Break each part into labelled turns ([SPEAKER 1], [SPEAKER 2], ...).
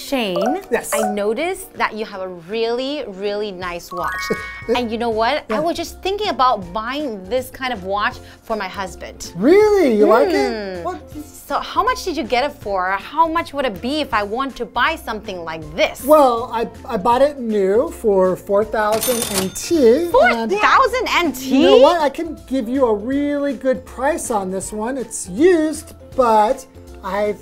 [SPEAKER 1] Shane,
[SPEAKER 2] Yes.
[SPEAKER 1] I noticed that you have a really, really nice watch. And you know what? I was just thinking about buying this kind of watch for my husband.
[SPEAKER 2] Really? You like it? What?
[SPEAKER 1] So how much did you get it for? How much would it be if I want to buy something like this?
[SPEAKER 2] Well, I bought it new for 4,000 NT.
[SPEAKER 1] 4,000 NT?
[SPEAKER 2] You know what? I can give you a really good price on this one. It's used, but I've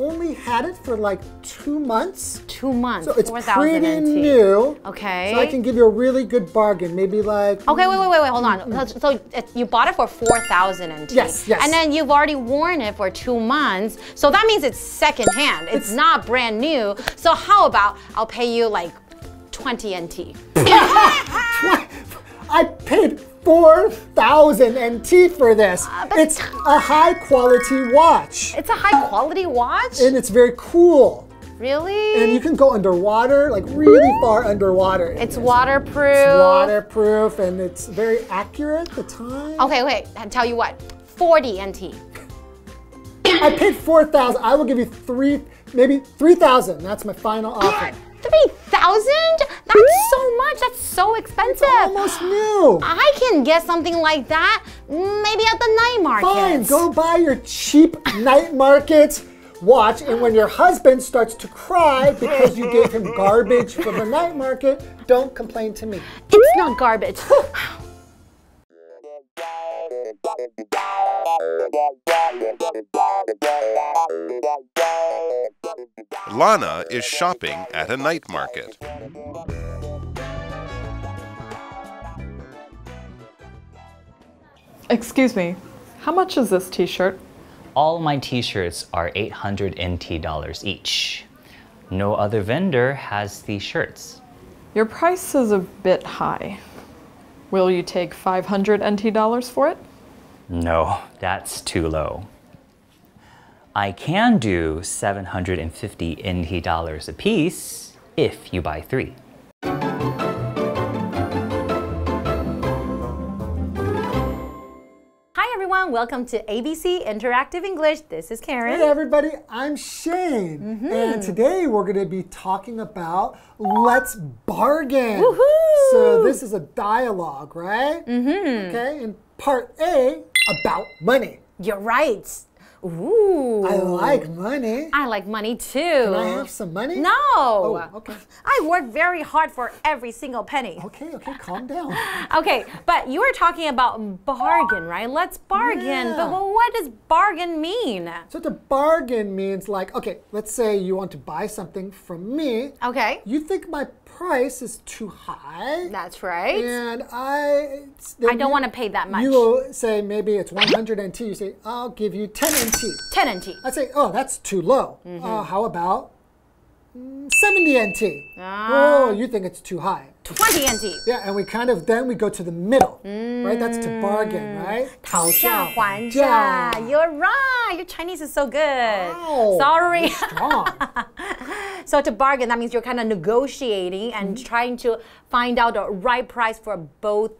[SPEAKER 2] only had it for like 2 months.
[SPEAKER 1] 2 months.
[SPEAKER 2] So it's
[SPEAKER 1] 4,000
[SPEAKER 2] pretty
[SPEAKER 1] NT.
[SPEAKER 2] new.
[SPEAKER 1] Okay.
[SPEAKER 2] So I can give you a really good bargain. Maybe like...
[SPEAKER 1] Okay, wait, hold on. So you bought it for 4,000 NT.
[SPEAKER 2] Yes.
[SPEAKER 1] And then you've already worn it for 2 months. So that means it's secondhand. It's not brand new. So how about I'll pay you like 20 NT.
[SPEAKER 2] I paid 4,000 NT for this. It's a high quality watch.
[SPEAKER 1] It's a high quality watch?
[SPEAKER 2] And it's very cool.
[SPEAKER 1] Really?
[SPEAKER 2] And you can go underwater, like really far underwater.
[SPEAKER 1] It's waterproof.
[SPEAKER 2] It's waterproof and it's very accurate, the time.
[SPEAKER 1] Okay, wait, I'll tell you what, 40 NT.
[SPEAKER 2] I paid 4,000. I will give you maybe 3,000. That's my final offer.
[SPEAKER 1] 3,000? That's so much. That's so expensive.
[SPEAKER 2] It's almost new.
[SPEAKER 1] I can get something like that maybe at the night market.
[SPEAKER 2] Fine, go buy your cheap night market watch, and when your husband starts to cry because you gave him garbage from the night market, don't complain to me.
[SPEAKER 1] It's not garbage.
[SPEAKER 3] Lana is shopping at a night market.
[SPEAKER 4] Excuse me, how much is this t-shirt?
[SPEAKER 5] All my t-shirts are 800 NT dollars each. No other vendor has these shirts.
[SPEAKER 4] Your price is a bit high. Will you take 500 NT dollars for it?
[SPEAKER 5] No, that's too low. I can do 750 NT dollars a piece if you buy 3.
[SPEAKER 1] Hi everyone, welcome to ABC Interactive English. This is Karen.
[SPEAKER 2] Hey everybody, I'm Shane. And today we're going to be talking about let's bargain.
[SPEAKER 1] Woohoo!
[SPEAKER 2] So this is a dialogue, right? Okay, in part A, about money.
[SPEAKER 1] You're right. Ooh.
[SPEAKER 2] I like money.
[SPEAKER 1] I like money too.
[SPEAKER 2] Can I have some money?
[SPEAKER 1] No.
[SPEAKER 2] Oh, okay.
[SPEAKER 1] I work very hard for every single penny.
[SPEAKER 2] Okay, calm down.
[SPEAKER 1] Okay, but you were talking about bargain, right? Let's bargain.
[SPEAKER 2] Yeah.
[SPEAKER 1] But what does bargain mean?
[SPEAKER 2] So to bargain means like, okay, let's say you want to buy something from me.
[SPEAKER 1] Okay.
[SPEAKER 2] You think my price is too high.
[SPEAKER 1] That's right.
[SPEAKER 2] And
[SPEAKER 1] I don't want to pay that much.
[SPEAKER 2] You will say maybe it's 100 NT. You say, I'll give you 10 NT.
[SPEAKER 1] 10 NT.
[SPEAKER 2] I say, oh, that's too low. How about 70 NT? Oh, you think it's too high.
[SPEAKER 1] 20 NT.
[SPEAKER 2] Yeah, and we then we go to the middle, right? That's to bargain, right?
[SPEAKER 1] 讨价还价. You're right. Your Chinese is so good.
[SPEAKER 2] Wow,
[SPEAKER 1] Sorry.
[SPEAKER 2] you're strong.
[SPEAKER 1] So to bargain, that means you're kind of negotiating and trying to find out the right price for both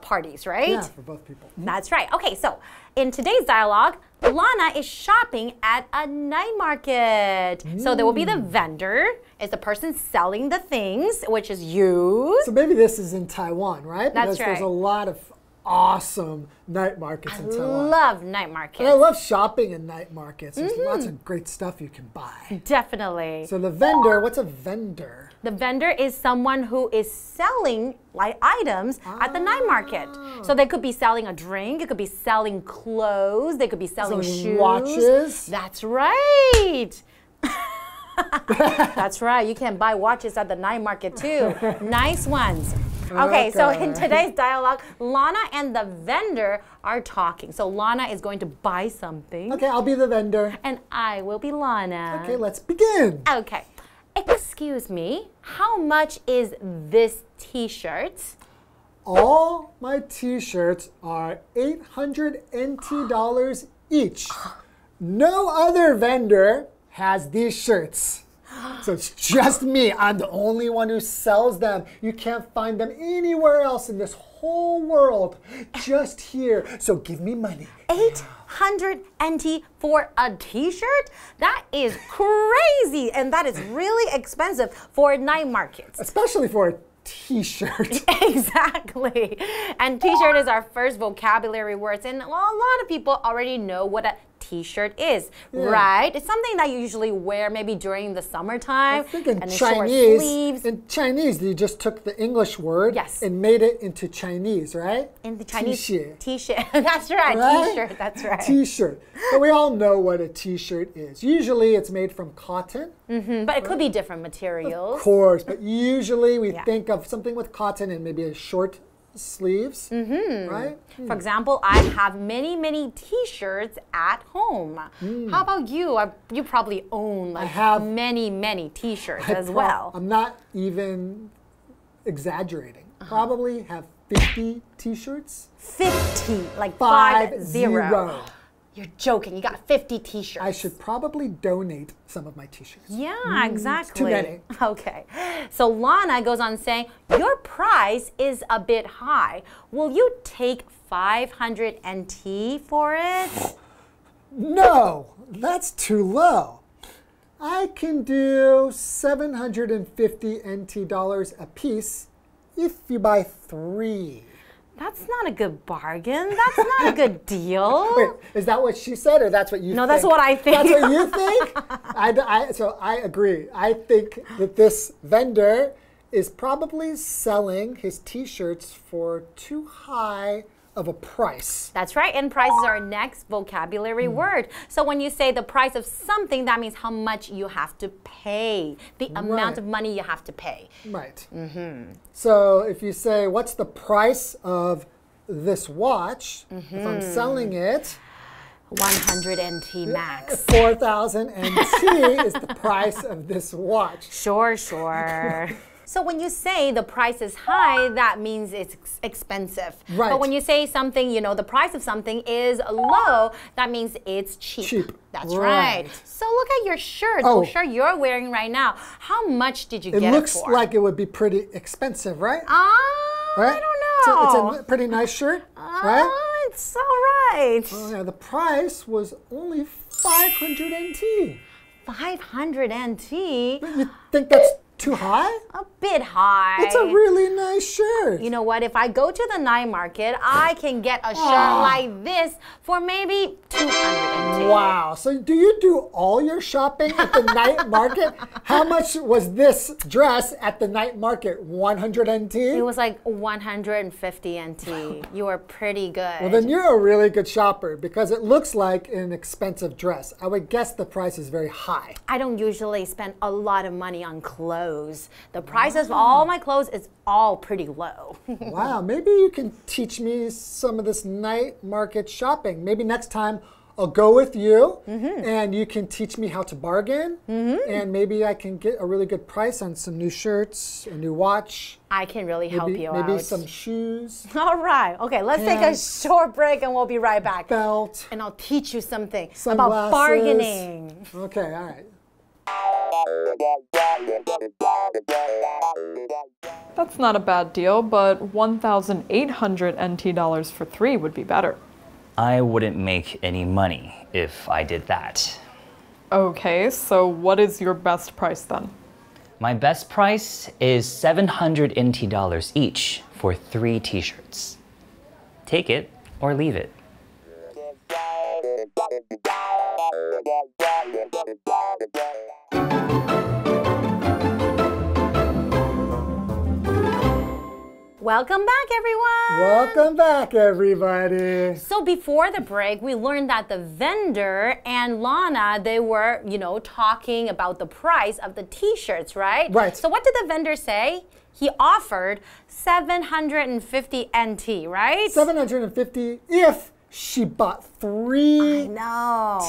[SPEAKER 1] parties, right?
[SPEAKER 2] Yeah, for both people.
[SPEAKER 1] That's right. Okay, so in today's dialogue, Lana is shopping at a night market. So there will be the vendor, is the person selling the things, which is you.
[SPEAKER 2] So maybe this is in Taiwan, right?
[SPEAKER 1] That's
[SPEAKER 2] because there's a lot of awesome night markets in Taiwan.
[SPEAKER 1] I love night markets.
[SPEAKER 2] And I love shopping in night markets. There's lots of great stuff you can buy.
[SPEAKER 1] Definitely.
[SPEAKER 2] So the vendor, what's a vendor?
[SPEAKER 1] The vendor is someone who is selling items at the night market. So they could be selling a drink, it could be selling clothes, they could be selling shoes.
[SPEAKER 2] Watches.
[SPEAKER 1] That's right. That's right. You can buy watches at the night market too. Nice ones. Okay, so in today's dialogue, Lana and the vendor are talking. So Lana is going to buy something.
[SPEAKER 2] Okay, I'll be the vendor.
[SPEAKER 1] And I will be Lana.
[SPEAKER 2] Okay, let's begin.
[SPEAKER 1] Okay. Excuse me, how much is this t-shirt?
[SPEAKER 2] All my t-shirts are 800 NT dollars each. No other vendor has these shirts. So it's just me. I'm the only one who sells them. You can't find them anywhere else in this whole world. Just here. So give me money.
[SPEAKER 1] 800 NT for a t-shirt? That is crazy. And that is really expensive for night markets.
[SPEAKER 2] Especially for a t-shirt.
[SPEAKER 1] Exactly. And t-shirt is our first vocabulary words. And well, a lot of people already know what a t-shirt is, right? It's something that you usually wear maybe during the summertime.
[SPEAKER 2] I think in
[SPEAKER 1] and
[SPEAKER 2] Chinese, you just took the English word and made it into Chinese, right?
[SPEAKER 1] In the Chinese,
[SPEAKER 2] t-shirt.
[SPEAKER 1] T-shirt. That's right. T-shirt. That's right.
[SPEAKER 2] T-shirt. But we all know what a t-shirt is. Usually it's made from cotton.
[SPEAKER 1] But it could be different materials.
[SPEAKER 2] Of course, but usually we think of something with cotton and maybe a short sleeves, right?
[SPEAKER 1] For example, I have many, many t-shirts at home. How about you? You probably own like many, many t-shirts as well.
[SPEAKER 2] I'm not even exaggerating. Probably have 50 t-shirts.
[SPEAKER 1] 50, like 50.
[SPEAKER 2] 50.
[SPEAKER 1] You're joking. You got 50 t-shirts.
[SPEAKER 2] I should probably donate some of my t-shirts.
[SPEAKER 1] Yeah, exactly.
[SPEAKER 2] Too many.
[SPEAKER 1] Okay. So Lana goes on saying, your price is a bit high. Will you take 500 NT for it?
[SPEAKER 2] No, that's too low. I can do 750 NT dollars a piece if you buy 3.
[SPEAKER 1] That's not a good bargain. That's not a good deal.
[SPEAKER 2] Wait, is that what she said, or that's what you think?
[SPEAKER 1] No, that's what I think.
[SPEAKER 2] That's what you think? So I agree. I think that this vendor is probably selling his t-shirts for too high of a price.
[SPEAKER 1] That's right, and price is our next vocabulary word. So when you say the price of something, that means how much you have to pay, the amount of money you have to pay.
[SPEAKER 2] Right. So if you say, what's the price of this watch? If I'm selling it,
[SPEAKER 1] 100 NT max.
[SPEAKER 2] 4,000 NT is the price of this watch.
[SPEAKER 1] Sure. So when you say the price is high, that means it's expensive.
[SPEAKER 2] Right.
[SPEAKER 1] But when you say something, the price of something is low, that means it's cheap. That's right. So look at your shirt, the shirt you're wearing right now. How much did you get it for?
[SPEAKER 2] It looks like it would be pretty expensive, right?
[SPEAKER 1] Right? I don't know.
[SPEAKER 2] So it's a pretty nice shirt, right?
[SPEAKER 1] It's all right.
[SPEAKER 2] Oh, yeah, the price was only 500 NT.
[SPEAKER 1] 500 NT?
[SPEAKER 2] You think that's too high?
[SPEAKER 1] A bit high.
[SPEAKER 2] It's a really nice shirt.
[SPEAKER 1] You know what? If I go to the night market, I can get a shirt like this for maybe 200 NT.
[SPEAKER 2] Wow. So do you do all your shopping at the night market? How much was this dress at the night market? 100 NT?
[SPEAKER 1] It was like 150 NT. You were pretty good.
[SPEAKER 2] Well, then you're a really good shopper because it looks like an expensive dress. I would guess the price is very high.
[SPEAKER 1] I don't usually spend a lot of money on clothes. The prices of all my clothes is all pretty low.
[SPEAKER 2] Wow, maybe you can teach me some of this night market shopping. Maybe next time I'll go with you and you can teach me how to bargain and maybe I can get a really good price on some new shirts, a new watch.
[SPEAKER 1] I can really help you out.
[SPEAKER 2] Maybe some shoes.
[SPEAKER 1] All right. Okay, let's take a short break and we'll be right back.
[SPEAKER 2] Belt.
[SPEAKER 1] And I'll teach you something
[SPEAKER 2] Sunglasses.
[SPEAKER 1] about bargaining.
[SPEAKER 2] Okay, all right.
[SPEAKER 4] That's not a bad deal, but 1,800 NT dollars for 3 would be better.
[SPEAKER 5] I wouldn't make any money if I did that.
[SPEAKER 4] Okay, so what is your best price then?
[SPEAKER 5] My best price is 700 NT dollars each for 3 t-shirts. Take it or leave it.
[SPEAKER 1] Welcome back, everyone.
[SPEAKER 2] Welcome back, everybody.
[SPEAKER 1] So before the break, we learned that the vendor and Lana, they were, talking about the price of the t-shirts, right?
[SPEAKER 2] Right.
[SPEAKER 1] So what did the vendor say? He offered 750 NT, right?
[SPEAKER 2] 750 if she bought 3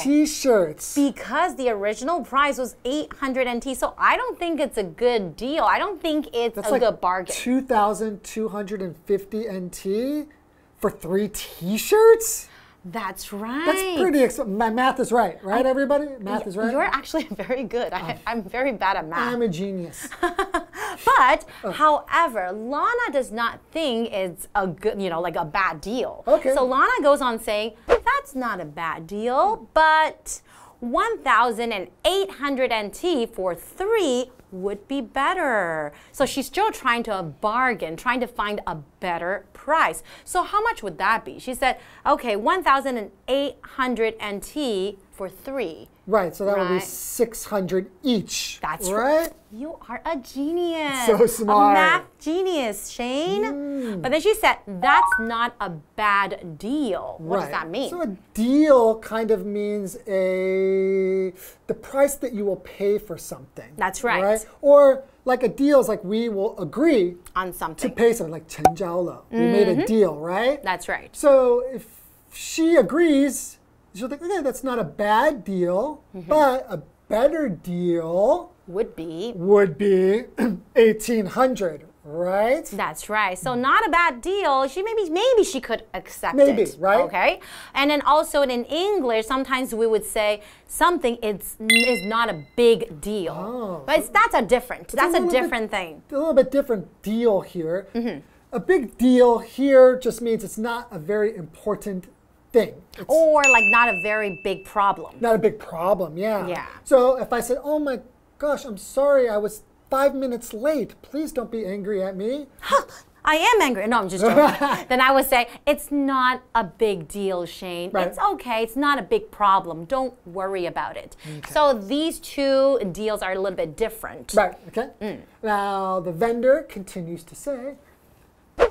[SPEAKER 2] t-shirts.
[SPEAKER 1] Because the original price was 800 NT, so I don't think it's a good deal. I don't think it's a good bargain.
[SPEAKER 2] 2,250 NT for 3 t-shirts?
[SPEAKER 1] That's right.
[SPEAKER 2] That's pretty my math is right, everybody? Math is right?
[SPEAKER 1] You're actually very good. I'm very bad at math.
[SPEAKER 2] I'm a genius.
[SPEAKER 1] But, however, Lana does not think it's a good, like a bad deal.
[SPEAKER 2] Okay.
[SPEAKER 1] So Lana goes on saying, that's not a bad deal, but 1,800 NT for 3 would be better. So she's still trying to bargain, trying to find a better price. So how much would that be? She said, okay, 1,800 NT for 3.
[SPEAKER 2] Right, so that would be 600 each.
[SPEAKER 1] That's
[SPEAKER 2] right.
[SPEAKER 1] You are a genius.
[SPEAKER 2] So smart.
[SPEAKER 1] A math genius, Shane. But then she said, that's not a bad deal. What does that mean?
[SPEAKER 2] So a deal kind of means the price that you will pay for something.
[SPEAKER 1] That's right.
[SPEAKER 2] Or like a deal is like we will agree
[SPEAKER 1] on something.
[SPEAKER 2] To pay something, like 成交了. We made a deal, right?
[SPEAKER 1] That's right.
[SPEAKER 2] So if she agrees, she'll think, okay, that's not a bad deal, but a better deal
[SPEAKER 1] would be
[SPEAKER 2] 1,800, right?
[SPEAKER 1] That's right. So not a bad deal. Maybe she could accept
[SPEAKER 2] it. Right?
[SPEAKER 1] Okay. And then also in English, sometimes we would say something is not a big deal.
[SPEAKER 2] Oh,
[SPEAKER 1] but that's a different thing.
[SPEAKER 2] A little bit different deal here. A big deal here just means it's not a very important thing.
[SPEAKER 1] Or like not a very big problem.
[SPEAKER 2] Not a big problem, yeah.
[SPEAKER 1] Yeah.
[SPEAKER 2] So if I said, oh my gosh, I'm sorry, I was 5 minutes late. Please don't be angry at me.
[SPEAKER 1] I am angry. No, I'm just joking. Then I would say, it's not a big deal, Shane.
[SPEAKER 2] Right.
[SPEAKER 1] It's okay. It's not a big problem. Don't worry about it. Okay. So these two deals are a little bit different.
[SPEAKER 2] Right, okay. Now the vendor continues to say,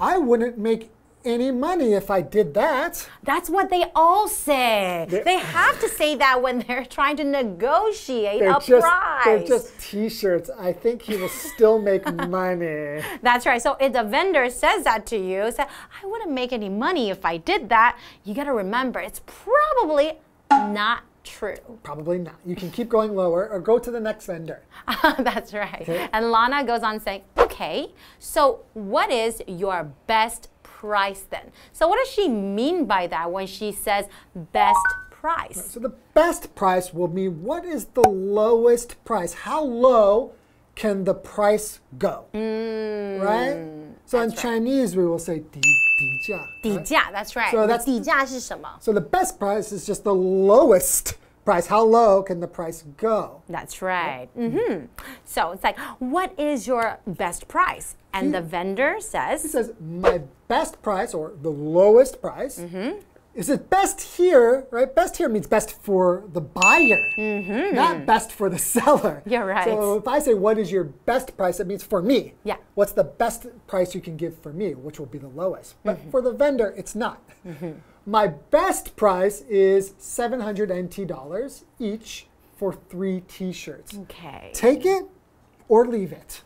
[SPEAKER 2] I wouldn't make any money if I did that.
[SPEAKER 1] That's what they all say. They have to say that when they're trying to negotiate a price.
[SPEAKER 2] They're just t-shirts. I think he will still make money.
[SPEAKER 1] That's right. So if the vendor says that to you, say, I wouldn't make any money if I did that, you got to remember it's probably not true.
[SPEAKER 2] Probably not. You can keep going lower or go to the next vendor.
[SPEAKER 1] That's right.
[SPEAKER 2] Okay.
[SPEAKER 1] And Lana goes on saying, okay, so what is your best price then? So what does she mean by that when she says best price?
[SPEAKER 2] So the best price will be what is the lowest price? How low can the price go? Right? So in Chinese we will say 底价.
[SPEAKER 1] 底价, that's right.
[SPEAKER 2] So that's
[SPEAKER 1] 底价是什么?
[SPEAKER 2] So the best price is just the lowest price. How low can the price go?
[SPEAKER 1] That's right. So it's like, what is your best price? And the vendor says,
[SPEAKER 2] he says, my best price, or the lowest price, is it best here, right? Best here means best for the buyer, not best for the seller.
[SPEAKER 1] You're right.
[SPEAKER 2] So if I say, what is your best price, it means for me.
[SPEAKER 1] Yeah.
[SPEAKER 2] What's the best price you can give for me, which will be the lowest. But for the vendor, it's not. My best price is 700 NT dollars each for 3 t-shirts.
[SPEAKER 1] okay.
[SPEAKER 2] Take it or leave it.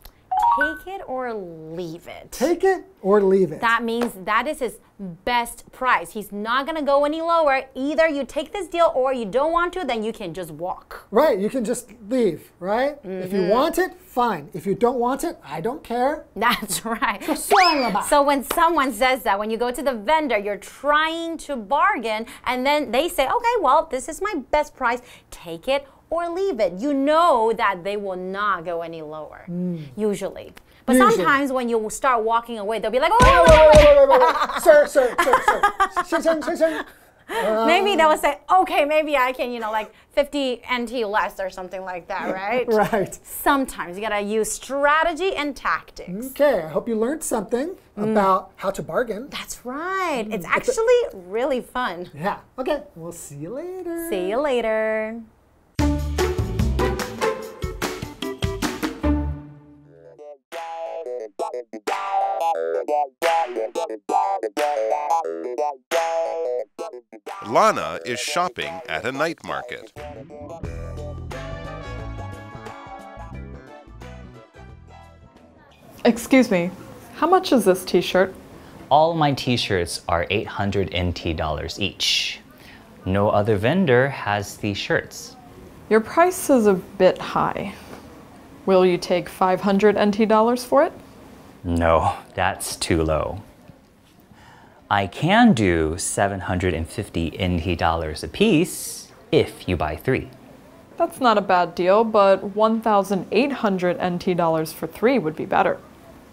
[SPEAKER 1] Take it or leave it.
[SPEAKER 2] Take it or leave it.
[SPEAKER 1] That means that is his best price. He's not going to go any lower. Either you take this deal or you don't want to, then you can just walk.
[SPEAKER 2] Right, you can just leave, right? If you want it, fine. If you don't want it, I don't care.
[SPEAKER 1] That's right.
[SPEAKER 2] So
[SPEAKER 1] So when someone says that, when you go to the vendor, you're trying to bargain, and then they say, okay, well, this is my best price. Take it or leave it. You know that they will not go any lower, usually. But sometimes when you start walking away, they'll be like, oh,
[SPEAKER 2] wait. Sir.
[SPEAKER 1] Maybe they will say, okay, maybe I can, like 50 NT less or something like that, right?
[SPEAKER 2] Right.
[SPEAKER 1] Sometimes you gotta use strategy and tactics.
[SPEAKER 2] Okay, I hope you learned something about how to bargain.
[SPEAKER 1] That's right. It's actually really fun.
[SPEAKER 2] Yeah, okay, we'll see you later.
[SPEAKER 1] See you later.
[SPEAKER 3] Lana is shopping at a night market.
[SPEAKER 4] Excuse me, how much is this t-shirt?
[SPEAKER 5] All my t-shirts are 800 NT dollars each. No other vendor has these shirts.
[SPEAKER 4] Your price is a bit high. Will you take 500 NT dollars for it?
[SPEAKER 5] No, that's too low. I can do 750 NT dollars a piece if you buy 3.
[SPEAKER 4] That's not a bad deal, but 1,800 NT dollars for 3 would be better.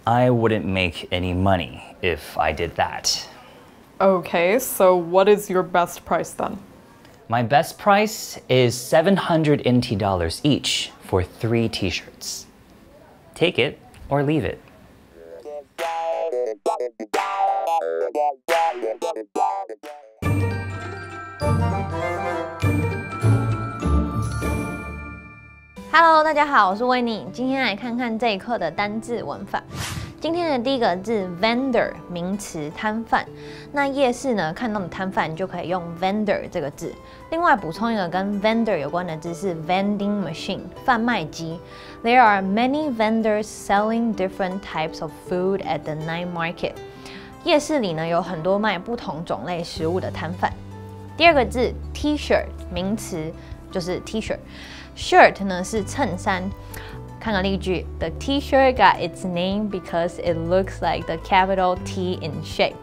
[SPEAKER 5] I wouldn't make any money if I did that.
[SPEAKER 4] Okay, so what is your best price then?
[SPEAKER 5] My best price is 700 NT dollars each for 3 t-shirts. Take it or leave it.
[SPEAKER 1] Hello， 大家好，我是维尼。今天来看看这一课的单字文法。今天的第一个字 vendor 名词摊贩。那夜市呢看到的摊贩就可以用 vendor 这个字。另外补充一个跟 vendor 有关的字是 vending machine 贩卖机。There are many vendors selling different types of food at the night market。夜市里呢有很多卖不同种类食物的摊贩。第二个字 T-shirt 名词就是 T-shirt。Shirt 呢是衬衫，看个例句 ：The T-shirt got its name because it looks like the capital T in shape。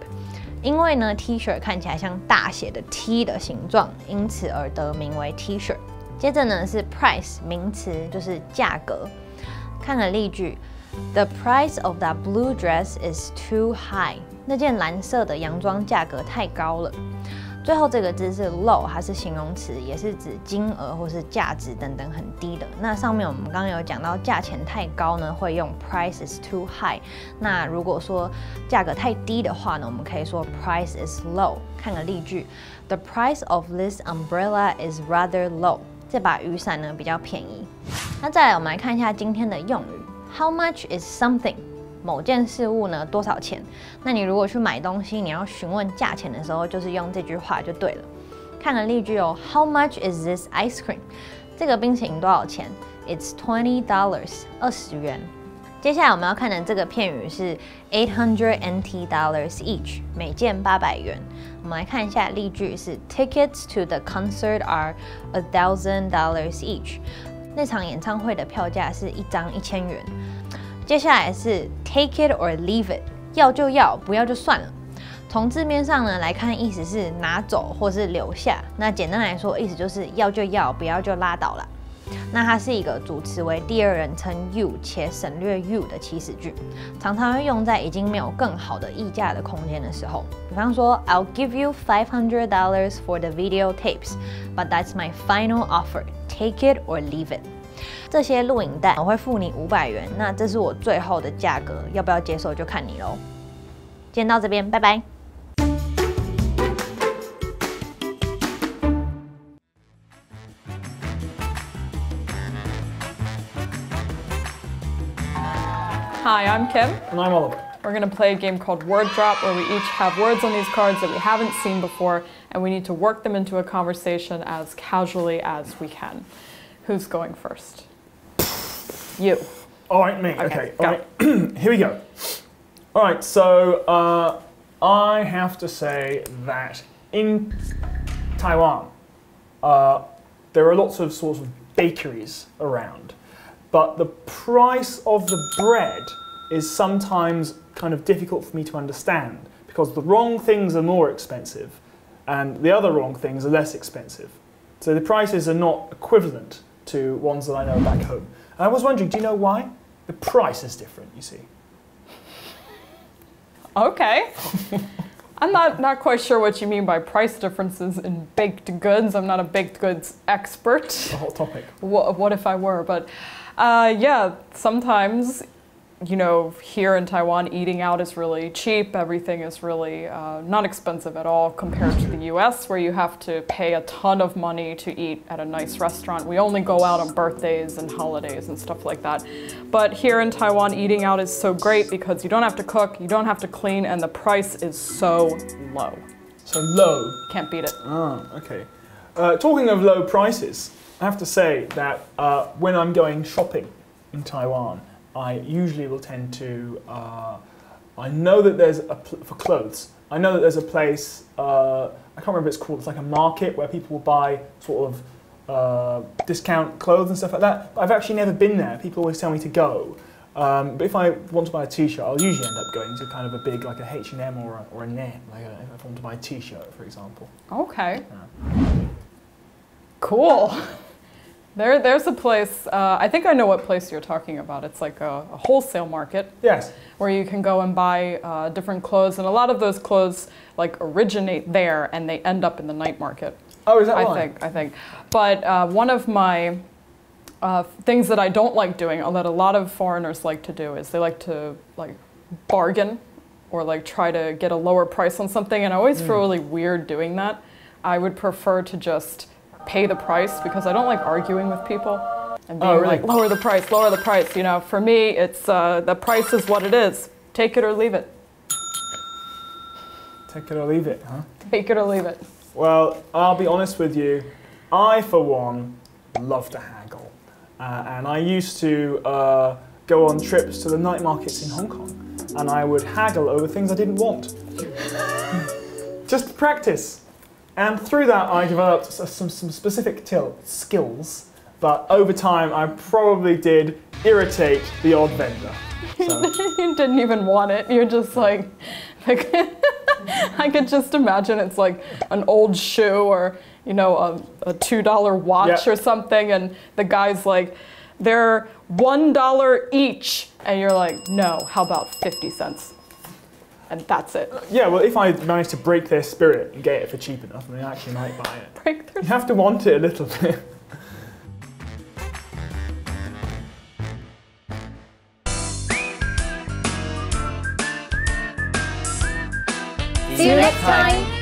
[SPEAKER 1] 因为呢 T-shirt 看起来像大写的 T 的形状，因此而得名为 T-shirt。接着呢是 price 名词，就是价格。看个例句 ：The price of that blue dress is too high。那件蓝色的洋装价格太高了。最后这个字是 low， 它是形容词，也是指金额或是价值等等很低的。那上面我们刚刚有讲到价钱太高呢，会用 price is too high。那如果说价格太低的话呢，我们可以说 price is low。看个例句 ：The price of this umbrella is rather low。这把雨伞呢比较便宜。那再来我们来看一下今天的用语 ：How much is something？某件事物呢多少钱？那你如果去买东西，你要询问价钱的时候，就是用这句话就对了。看个例句哦 ，How much is this ice cream？ 这个冰淇淋多少钱 ？It's $20， 20元。接下来我们要看的这个片语是800 NT dollars each， 每件800元。我们来看一下例句是 Tickets to the concert are $1,000 each。那场演唱会的票价是一张1000元。接下来是 take it or leave it， 要就要，不要就算了。从字面上呢来看，意思是拿走或是留下。那简单来说，意思就是要就要，不要就拉倒了。那它是一个主词为第二人称 you 且省略 you 的祈使句，常常会用在已经没有更好的议价的空间的时候。比方说 ，I'll give you $500 for the video tapes, but that's my final offer. Take it or leave it. 这些录影带我会付你500元，那这是我最后的价格，要不要接受就看你咯。今天到这边，拜拜。
[SPEAKER 4] Hi, I'm Kim.
[SPEAKER 2] And I'm Oliver.
[SPEAKER 4] We're going to play a game called Word Drop, where we each have words on these cards that we haven't seen before, and we need to work them into a conversation as casually as we can. Who's going first? You.
[SPEAKER 6] All right, me. Okay.
[SPEAKER 4] Go.
[SPEAKER 6] All right. Here we go. All right. So I have to say that in Taiwan, there are lots of sorts of bakeries around, but the price of the bread is sometimes kind of difficult for me to understand because the wrong things are more expensive, and the other wrong things are less expensive. So the prices are not equivalent to ones that I know back home. And I was wondering, do you know why? The price is different, you see.
[SPEAKER 4] Okay. I'm not quite sure what you mean by price differences in baked goods. I'm not a baked goods expert.
[SPEAKER 6] The whole topic.
[SPEAKER 4] What if I were? But yeah, sometimes, you know, here in Taiwan, eating out is really cheap. Everything is really not expensive at all compared to the US, where you have to pay a ton of money to eat at a nice restaurant. We only go out on birthdays and holidays and stuff like that. But here in Taiwan, eating out is so great because you don't have to cook, you don't have to clean, and the price is so low.
[SPEAKER 6] So low.
[SPEAKER 4] Can't beat it.
[SPEAKER 6] Ah, okay. Talking of low prices, I have to say that when I'm going shopping in Taiwan, I usually will tend to, I know that there's for clothes, I know that there's a place, I can't remember what it's called, it's like a market where people will buy sort of discount clothes and stuff like that, but I've actually never been there. People always tell me to go. But if I want to buy a t-shirt, I'll usually end up going to kind of a big, like a H&M or a net, like if I want to buy a t-shirt, for example.
[SPEAKER 4] Okay. Cool. There's a place, I think I know what place you're talking about. It's like a wholesale market.
[SPEAKER 6] Yes.
[SPEAKER 4] Where you can go and buy different clothes, and a lot of those clothes like originate there and they end up in the night market.
[SPEAKER 6] Oh, is that right?
[SPEAKER 4] I think. But one of my things that I don't like doing, or that a lot of foreigners like to do, is they like to bargain or try to get a lower price on something, and I always feel really weird doing that. I would prefer to just pay the price because I don't like arguing with people and being like, lower the price, lower the price. You know, for me, it's the price is what it is. Take it or leave it.
[SPEAKER 6] Take it or leave it, huh?
[SPEAKER 4] Take it or leave it.
[SPEAKER 6] Well, I'll be honest with you. I, for one, love to haggle. And I used to go on trips to the night markets in Hong Kong, and I would haggle over things I didn't want. Just to practice. And through that, I developed some specific skills, but over time, I probably did irritate the odd vendor. So.
[SPEAKER 4] You didn't even want it. You're just like I could just imagine it's like an old shoe or, you know, a $2 watch or something, and the guy's like, they're $1 each, and you're like, no, how about 50 cents? And that's it.
[SPEAKER 6] Yeah, well, if I manage to break their spirit and get it for cheap enough, then I actually might buy it.
[SPEAKER 4] Break their
[SPEAKER 6] You have to want it a little bit.
[SPEAKER 1] See you next time.